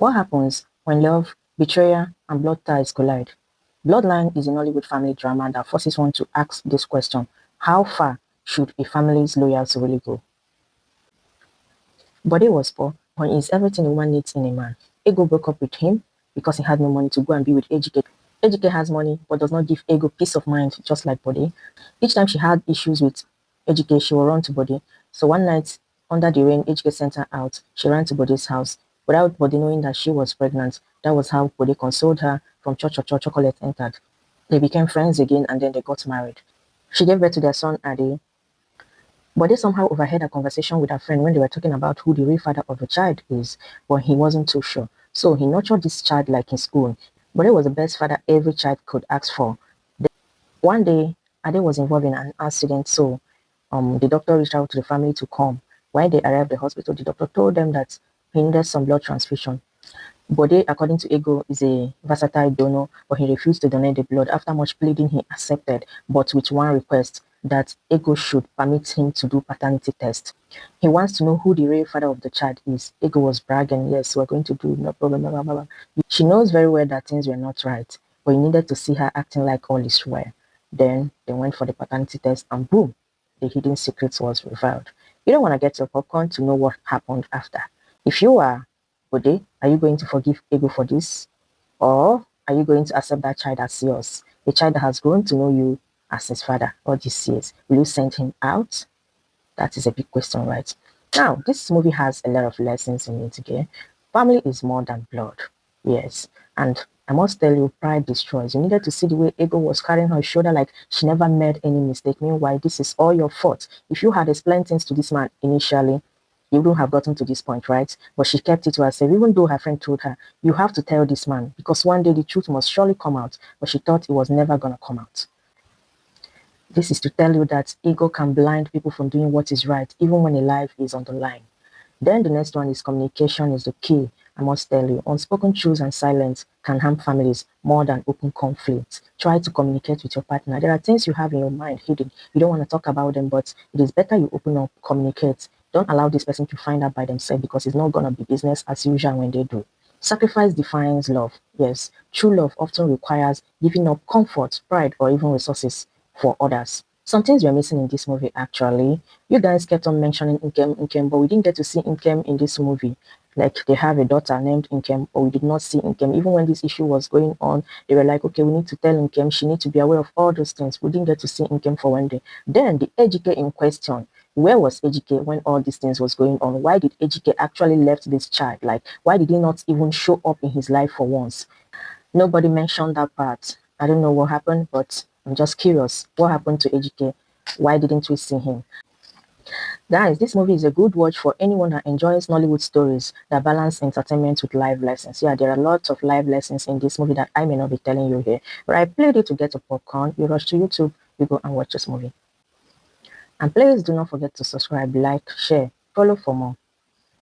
What happens when love, betrayal, and blood ties collide? Bloodline is a Nollywood family drama that forces one to ask this question: how far should a family's loyalty really go? Bode was poor, but he is everything a woman needs in a man. Ego broke up with him because he had no money to go and be with Ejike. Ejike has money but does not give Ego peace of mind, just like Bode. Each time she had issues with Ejike, she will run to Bode. So one night, under the rain, Ejike sent her out. She ran to Bode's house without Bode knowing that she was pregnant. That was how Bode consoled her. From church, chocolate entered. They became friends again and then they got married. She gave birth to their son, Ade. But they somehow overheard a conversation with her friend when they were talking about who the real father of the child is, but he wasn't too sure. So he nurtured this child like his own. But it was the best father every child could ask for. One day, Ade was involved in an accident, so the doctor reached out to the family to come. When they arrived at the hospital, the doctor told them that he needed some blood transfusion. Bode, according to Ego, is a versatile donor, but he refused to donate the blood. After much pleading, he accepted, but with one request, that Ego should permit him to do paternity test. He wants to know who the real father of the child is. Ego was bragging, yes, we're going to do, no problem, blah, blah, blah. She knows very well that things were not right, but he needed to see her acting like all is well. Then they went for the paternity test and boom, the hidden secret was revealed. You don't want to get your popcorn to know what happened after. If you are Bode, are you going to forgive Ego for this? Or are you going to accept that child as yours? A child that has grown to know you as his father all these years. Will you send him out? That is a big question, right? Now, this movie has a lot of lessons in it, okay? Family is more than blood. Yes. And I must tell you, pride destroys. You needed to see the way Ego was carrying her shoulder like she never made any mistake. Meanwhile, this is all your fault. If you had explained things to this man initially, you wouldn't have gotten to this point, right? But she kept it to herself, even though her friend told her, you have to tell this man, because one day the truth must surely come out. But she thought it was never going to come out. This is to tell you that ego can blind people from doing what is right, even when a life is on the line. Then the next one is communication is the key. I must tell you, unspoken truths and silence can harm families more than open conflicts. Try to communicate with your partner. There are things you have in your mind hidden. You don't want to talk about them, but it is better you open up, communicate. Don't allow this person to find out by themselves, because it's not going to be business as usual when they do. Sacrifice defines love. Yes, true love often requires giving up comfort, pride, or even resources for others. Some things we're missing in this movie, actually. You guys kept on mentioning Nkem, but we didn't get to see Nkem in this movie. Like, they have a daughter named Nkem, but we did not see Nkem. Even when this issue was going on, they were like, okay, we need to tell Nkem, she needs to be aware of all those things. We didn't get to see Nkem for one day. Then the Ejike in question, where was Ejike when all these things was going on? Why did Ejike actually left this child? Like, why did he not even show up in his life for once? Nobody mentioned that part. I don't know what happened, but I'm just curious. What happened to Ejike? Why didn't we see him? Guys, this movie is a good watch for anyone that enjoys Nollywood stories that balance entertainment with life lessons. Yeah, there are lots of life lessons in this movie that I may not be telling you here. But I played it to get a popcorn. You rush to YouTube, you go and watch this movie. And please do not forget to subscribe, like, share, follow for more.